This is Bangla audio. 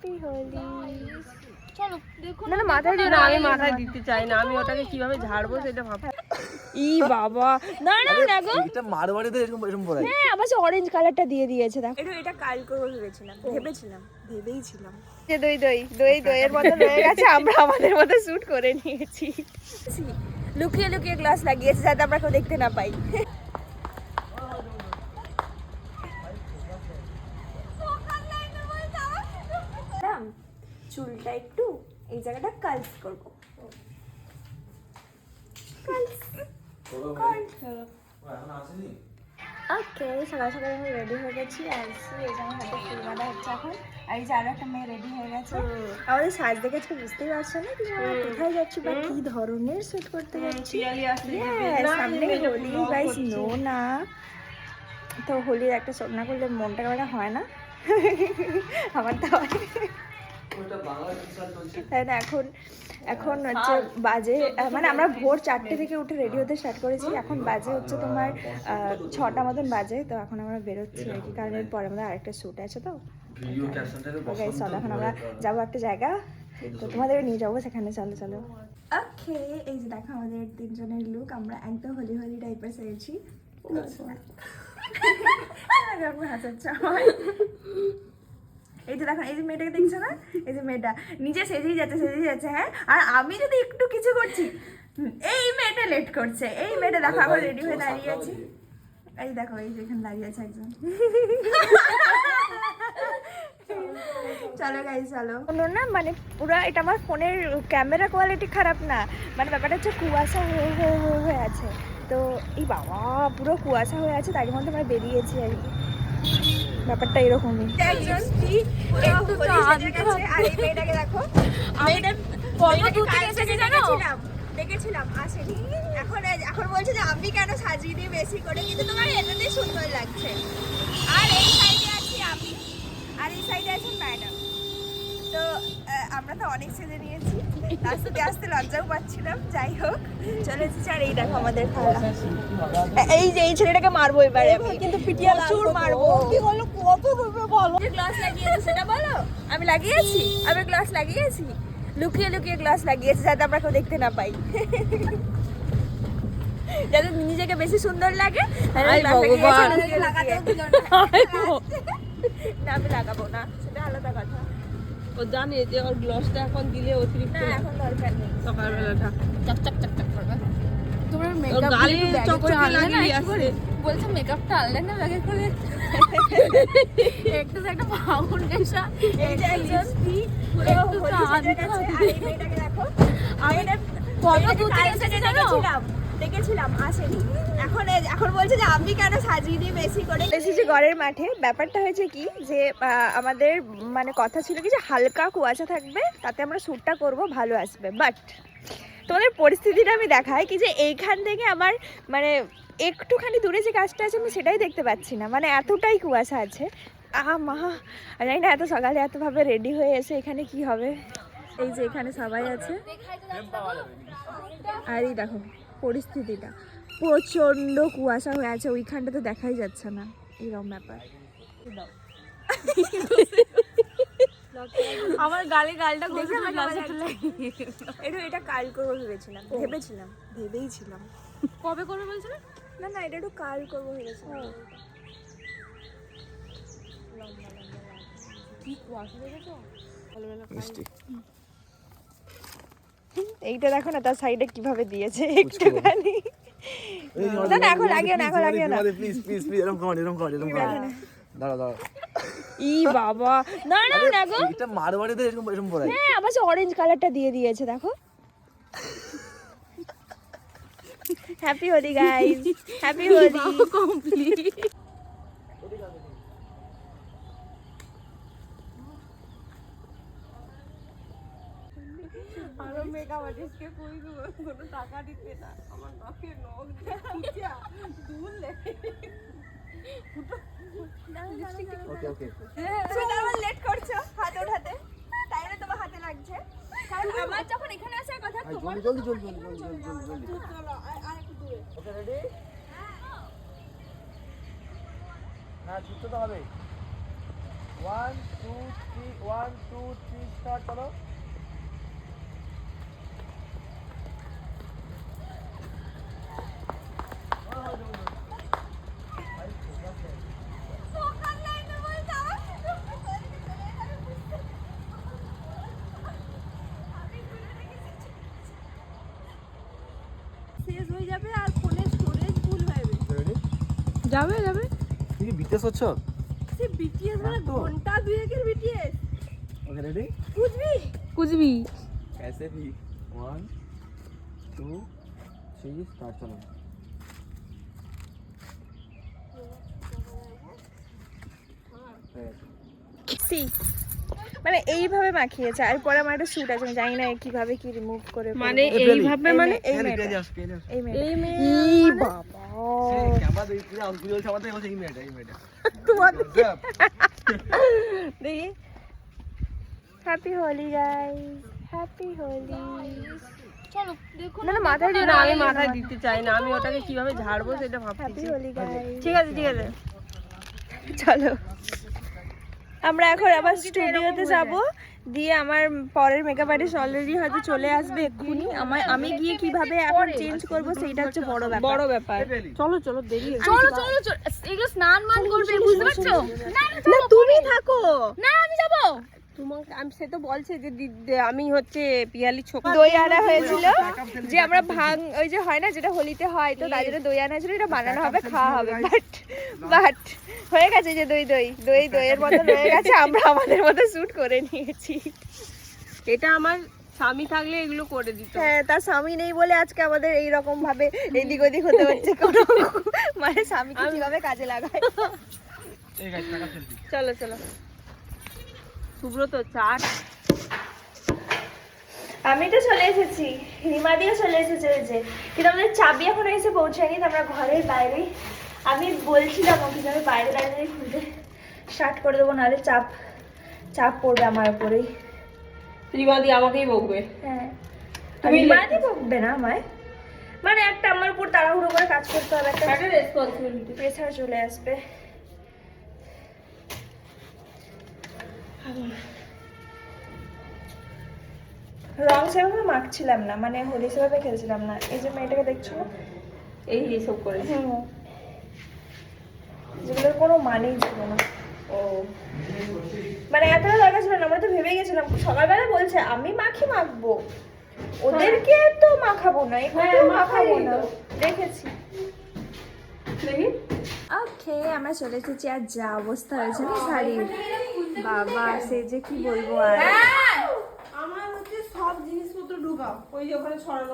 হ্যাপি হোলি। চলো দেখো না না মাথায় দিও না, আমি মাথায় দিতে চাই না, আমি ওটাকে কিভাবে ঝাড়বো সেটা ভাবছি। ই বাবা না না না গো, এটা মারবাড়িতে এরকম এরকম পড়াই। হ্যাঁ আমার অরেঞ্জ কালারটা দিয়ে দিয়েছে দেখো। এটা কাল করবো ভেবেছিলাম যে দই দই দই দইয়ের মতো রয়ে গেছে, আমরা আমাদের মতো শুট করে নিয়েছি। লুকিয়ে লুকিয়ে গ্লাস লাগিয়েছে যাতে আমরা কেউ দেখতে না পাই। চুলটা একটু এই জায়গাটা কালস করবো। ওকে, সকাল সকাল আমি রেডি হয়ে গেছি, আসছি এই যে আমার হাতে ফুল বাঁধা হচ্ছে এখন। আর এই যে আরো একটা মেয়ে রেডি হয়ে গেছে। আমাদের সাজ দেখে আজকে বুঝতেই পারছো না যে আমরা কোথায় যাচ্ছি বা কি ধরনের শুট করতে যাচ্ছি। সামনে হোলি গাইস, নো না তো হোলির একটা শোক না করলে মনটা কেমন হয় না। আমার তো তাই না। এখন হচ্ছে বাজে মানে আমরা ভোর 4টে থেকে উঠে রেডি হতে স্টার্ট করেছি, এখন বাজে হচ্ছে তোমার 6টা মতন বাজে। তো এখন আমরা বেরোচ্ছি আর কি, কারণ এর পরে আমাদের আরেকটা শ্যুট আছে। তো এখন আমরা যাবো একটা জায়গা, তো তোমাদের নিয়ে যাবো সেখানে। চলো চলো। ওকে, এই যে দেখো আমাদের 3জনের লুক, আমরা একদম হোলি হোলি টাইপের সেরেছি। এই যে দেখো, এই যে মেয়েটাকে দেখছো না, এই যে মেয়েটা নিচে সেজেই যাচ্ছে হ্যাঁ। আর আমি যদি একটু কিছু করছি, এই মেয়েটা লেট করছে। এই মেয়েটা দেখো আবার রেডি হয়ে দাঁড়িয়ে আছে। এই দেখো, এই যে এখানে দাঁড়িয়ে আছে একজন। চলো গাইস চলো। না মানে পুরো এটা আমার ফোনের ক্যামেরা কোয়ালিটি খারাপ না, মানে ব্যাপারটা হচ্ছে কুয়াশা হয়ে আছে। তো এই বাবা পুরো কুয়াশা হয়ে আছে, তার মধ্যে আমরা বেরিয়েছি আর কি, ব্যাপারটা এরকমই। দেখেছিলাম আসেনি, এখন বলছে যে আমি কেন সাজিয়ে দিই বেশি করে, কিন্তু তোমার এমনিতেই সুন্দর লাগছে। আর এই সাইডে আছি আমি, আর এই সাইডে আছেন ম্যাডাম। তো আমরা তো অনেক সেজে নিয়েছি, আস্তে আস্তে লজ্জাও পাচ্ছিলাম। যাই হোক চলে এসেছি। আর এই দেখো আমাদের খালা, এই যে এই ছেলেটাকে মারবো এবারে আমি, কিন্তু পিটিয়া প্রচুর মারবো। কি বলো, কত করবে বলো? যে গ্লাস লাগিয়েছি সেটা বলো। আমি লাগিয়েছি, আমি গ্লাস লাগিয়েছি, লুকিয়ে লুকিয়ে গ্লাস লাগিয়েছি যাতে আমরা কেউ দেখতে না পাই, যাতে নিজেকে বেশি সুন্দর লাগে। না আমি লাগাবো না, সেটা আলাদা কথা। ও জানে যে ওর গ্লসটা এখন দিলে অতিরিক্ত, না এখন দরকার নেই, সকালবেলাটা চাক চাক চাক চাক করবে। তোমার ওর মেকআপ গালে চকচকে লাগিয়ে আসছে। বলছে মেকআপটা আনলে না ব্যাগে করে, একটু একটা ফাউন্ডেশন, এই যে লিপস্টিক একটু তো আনতে হবে। আর এই মেয়েটাকে দেখো, আমি না কত দূর থেকে এসেছি জানো, দেখেছিলাম আসেনি। এখন বলছে যে আমি কেন সাজিয়ে দিই বেশি করে। এসেছি ঘরের মাঠে। ব্যাপারটা হয়েছে কি যে আমাদের মানে কথা ছিল কি যে হালকা কুয়াশা থাকবে, তাতে আমরা শ্যুটটা করব, ভালো আসবে। বাট তোমাদের পরিস্থিতিটা আমি দেখাই কি যে এইখান থেকে আমার মানে একটুখানি দূরে যে গাছটা আছে আমি সেটাই দেখতে পাচ্ছি না, মানে এতটাই কুয়াশা আছে। মা জানি না এত সকালে এতভাবে রেডি হয়ে এসে এখানে কি হবে। এই যে এখানে সবাই আছে, আর এই দেখো পরিস্থিতিটা, প্রচন্ড কুয়াশা হয়ে আছে, ওইখানটা তো দেখাই যাচ্ছে না, এরকম ব্যাপার। আমার গালে গালটা এটা কাল করবো ভেবেছিলাম। কবে করবে বলছিল? না এটা একটু কাল করবো ভেবেছিলাম। কি কুয়াশা দেখেছো? এইটা দেখো না তার সাইডে কিভাবে দিয়েছে একটুখানি। না না এখন লাগিও না, প্লিজ এরকম কর দাঁড়া। ই বাবা না না না গো, এটা মারবাড়িতে এরকম এরকম পড়াই। হ্যাঁ আমার অরেঞ্জ কালারটা দিয়ে দিয়েছে দেখো। Happy Holi guys, happy Holi complete. আরো মেকআপ আর্টিস্টকে কই কোনো টাকা দিতে না, আমার নাকে নখ দিয়ে দুল লেগে। ওকে তুমি আমার লেট করছো হাত ওঠাতে, তাই না তোমার হাতে লাগছে, কারণ আমার যখন এখানে আসার কথা তোমার। জলদি চলো আর একটু দূরে। Okay ready? না ছুটতে তো হবে। 1 2 3 1 1 2 3 স্টার্ট করো। শেষ হয়ে যাবে আর ফোনের স্টোরেজ ফুল হয়ে যাবে। রেডি? যাবে যাবে তুমি বিটেস হচ্ছ? সে বিটিএস মানে ঘন্টা দুয়েকের বিটিএস ওকে রেডি? কুচবি कैसे भी 1 2 3 স্টার্ট চলো। সি মানে এইভাবে মাখিয়েছে আর পরে আমার একটা শুট আছে আমি জানি না কিভাবে কি রিমুভ করে মানে করবো। এইভাবে মানে এই পেজ মেয়েটা আস পেজ আস। এই মেয়েটা এই মেয়ে ই বাবা ক্যামেরা দেই পুরো আঙ্গুল বলছে আমাদের বলছে এই মেয়েটা দেখি happy Holi guys happy Holi চলো দেখো না না মাথায় দিয়ে না দাও, আমি আগে মাথায় দিতে চাই না, আমি ওটাকে কিভাবে ঝাড়বো সেটা হ্যাপি ভাবতেছি। হোলি গাইস ঠিক আছে ঠিক আছে। চলো আমরা এখন আবার স্টুডিওতে যাব দিয়ে আমার পরের মেকআপ আর্টিস্ট অলরেডি হয়তো চলে আসবে এক্ষুনি আমি গিয়ে কিভাবে এখন চেঞ্জ করব সেইটা হচ্ছে বড় ব্যাপার বড় ব্যাপার। চলো চলো দেরি হয়ে চলো চলো চলো এগুলো স্নান মান করবে বুঝতে পারছো না না তুমি থাকো। না আমি যাবো তোমাকে আমি সে তো বলছে যে আমি হচ্ছে পিয়ালি ছোকা দই আনা হয়েছিল যে আমরা ভাঙ ওই যে হয় না যেটা হোলিতে হয় তো তার জন্য দই আনা হয়েছিল এটা বানানো হবে খাওয়া হবে বাট হয়ে গেছে যে দইয়ের মতো হয়ে গেছে আমরা আমাদের মতো শুট করে নিয়েছি। এটা আমার স্বামী থাকলে এগুলো করে দিত। হ্যাঁ তার স্বামী নেই বলে আজকে আমাদের এই রকম ভাবে এদিক ওদিক হতে হচ্ছে কোনো মানে স্বামীকে কিভাবে কাজে লাগায়। এই গাইস টাকা সেলফি। চলো চলো সুব্রত চাট আমি তো চলে এসেছি রিমাদিও চলে এসেছে ওই যে কিন্তু আমাদের চাবি এখনো এসে পৌঁছায়নি তো আমরা ঘরের বাইরে আমি বলছিলাম ওকে যে আমি বাইরে দাঁড়িয়ে খুলতে স্টার্ট করে দেবো নাহলে চাপ পড়বে আমার উপরেই। রিমাদি আমাকেই বকবে। হ্যাঁ তুমি রিমাদি বকবে না আমায় মানে একটা আমার উপর তাড়াহুড়ো করে কাজ করতে হবে একটা একটা রেসপন্সিবিলিটি। প্রেসার চলে আসবে। রং সেভাবে মাখছিলাম না মানে হোলি সেভাবে খেলছিলাম না এই যে মেয়েটাকে দেখছো না এই এইসব করে যেগুলোর কোনো মানেই ছিল না ও মানে এতটা দরকার ছিল না আমরা তো ভেবে গেছিলাম সকালবেলা বলছে আমি মাখবো ওদেরকে তো মাখাবো না একটু মাখাবো না দেখেছি দেখি ওকে আমরা চলে এসেছি আর যা অবস্থা হয়েছে না শাড়ির বাবা সে যে কি বলবো আর আমার হচ্ছে সব জিনিসপত্র ঢুকাও ওই যে ওখানে ছড়ানো